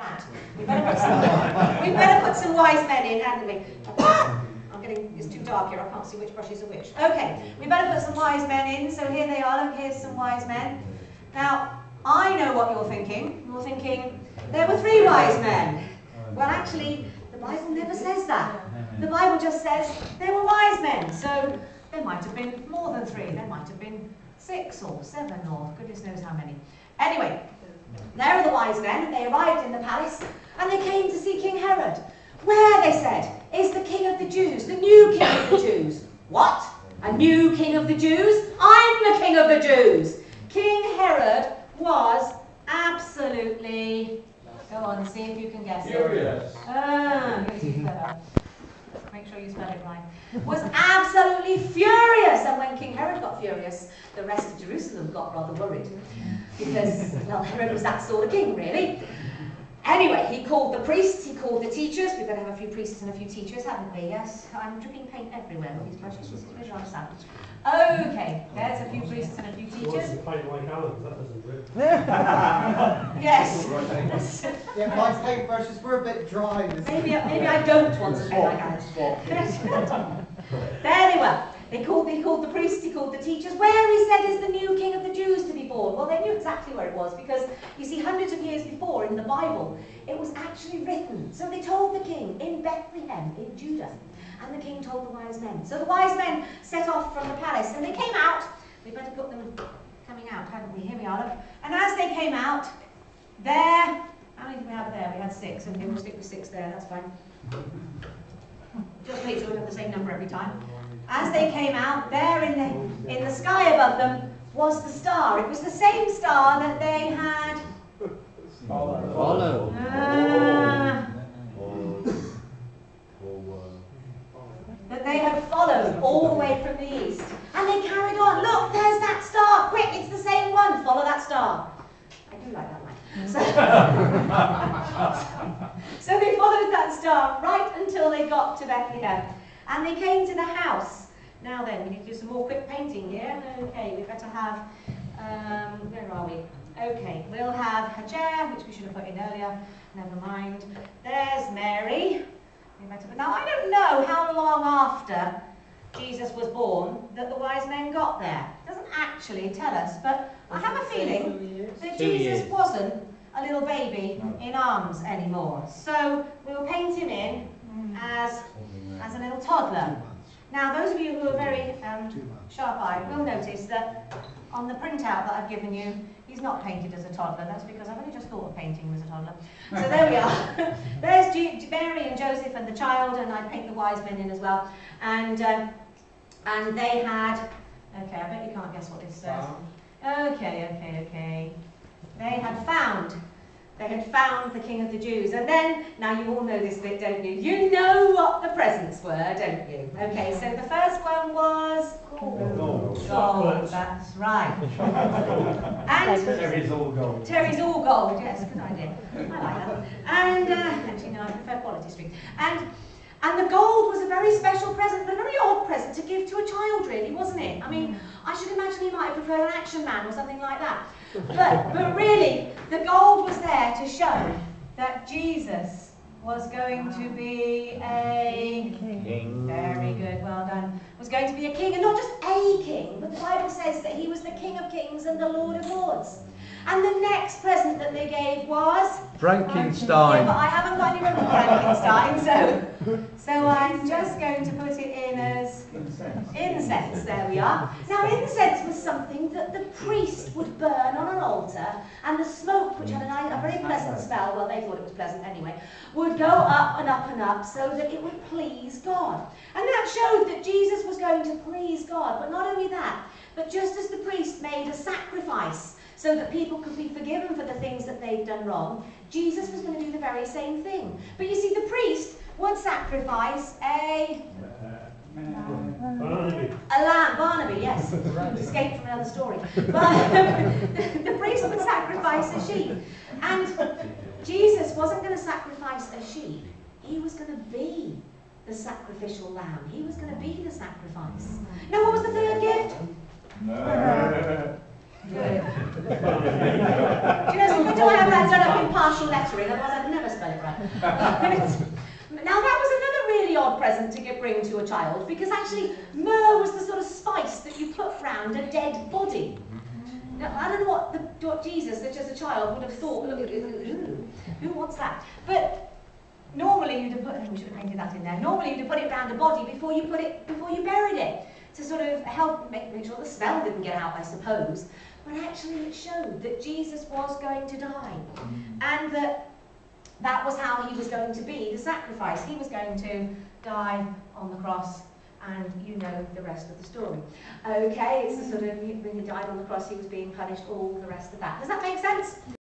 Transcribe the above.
that. We better put some wise men in, hadn't we? It's too dark here, I can't see which brushes are which. Okay, we better put some wise men in, so here they are, look, here's some wise men. Now, I know what you're thinking. You're thinking, there were 3 wise men. Well, actually, the Bible never says that. The Bible just says there were wise men, so there might have been more than 3. There might have been 6 or 7 or goodness knows how many. Anyway, there are the wise men, and they arrived in the palace, and they came to see King Herod. Where, they said, is the king of the Jews, the new king of the Jews? What? A new king of the Jews? I'm the king of the Jews. King Herod was absolutely, go on, see if you can guess it. Furious. Make sure you spell it right. Was absolutely furious. And when King Herod got furious, the rest of Jerusalem got rather worried. Because, well, Herod was that sort of king, really. Anyway, he called the priests, he called the teachers. We've got to have a few priests and a few teachers, haven't we? Yes, I'm dripping paint everywhere with these brushes. Just really understand. Okay, there's a few priests and a few teachers. Paint like Alan, that doesn't rip. Yes. Yeah, my paintbrushes were a bit dry. Maybe I don't want to paint like Alan. There they were. He called the priests, he called the teachers. Where, he said, is the new king of the Jews to be born? Well, they knew exactly where it was because, you see, hundreds of years before in the Bible, it was actually written. So they told the king in Bethlehem, in Judah, and the king told the wise men. So the wise men set off from the palace, and they came out. We better put them coming out, hadn't we? Here we are. Look. And as they came out, there, how many did we have there? We had 6, and we'll stick with 6 there, that's fine. Just make sure we have the same number every time. As they came out, there in the sky above them was the star. It was the same star that they had Follow. That they had followed all the way from the east. And they carried on. Look, there's that star. Quick, it's the same one. Follow that star. I do like that line. So they followed that star right until they got to Bethlehem. And they came to the house. Now then, we need to do some more quick painting here. Okay, we better have, where are we? Okay, we'll have a chair, which we should have put in earlier. Never mind. There's Mary. Now, I don't know how long after Jesus was born that the wise men got there. It doesn't actually tell us, but I have a feeling that Jesus wasn't a little baby in arms anymore. So we'll paint him in as a little toddler. Now, those of you who are very sharp-eyed will notice that on the printout that I've given you, he's not painted as a toddler. That's because I've only just thought of painting him as a toddler. So there we are. There's Mary and Joseph and the child, and I paint the wise men in as well. And they had, okay, I bet you can't guess what this says. Okay. They had found the king of the Jews. And then, now you all know this bit, don't you? You know what the presents were, don't you? Okay, so the first one was gold. That's right. And Terry's all gold. Terry's all gold, yes, good idea. I like that. And, actually, no, I prefer Quality Street. And the gold was a very special present, a very odd present to give to a child, really, wasn't it? I mean, I should imagine he might have preferred an Action Man or something like that. But really, the gold was there to show that Jesus was going to be a king. Very good, well done. Was going to be a king, and not just a king, but the Bible says that he was the King of Kings and the Lord of Lords. And the next present that they gave was Frankenstein. Yeah, but I haven't got any room for Frankenstein, so I'm just going to put it in as incense. There we are. Now, incense was something that the priest would burn on an altar, and the smoke, which had a very pleasant smell, well, they thought it was pleasant anyway, would go up and up and up so that it would please God. And that showed that Jesus was going to please God. But not only that, but just as the priest made a sacrifice so that people could be forgiven for the things that they'd done wrong, Jesus was going to do the very same thing. But you see, the priest would sacrifice a lamb, Barnaby, yes, escaped from another story. But the priest would sacrifice a sheep. And Jesus wasn't going to sacrifice a sheep. He was going to be the sacrificial lamb. He was going to be the sacrifice. Now, what was the third gift? Good. Do you know, it's good to have that done up in partial lettering, otherwise I'd never spell it right. Now that was another really odd present to bring to a child, because actually myrrh was the sort of spice that you put round a dead body. Now, I don't know what Jesus, such as a child, would have thought. Who wants that? But normally you'd have put, we should have painted that in there. Normally you'd have put it round a body before you buried it, to sort of help make sure the smell didn't get out, I suppose. But actually it showed that Jesus was going to die, and that was how he was going to be the sacrifice. He was going to die on the cross, and you know the rest of the story. Okay, it's the sort of, when he died on the cross, he was being punished, all the rest of that. Does that make sense?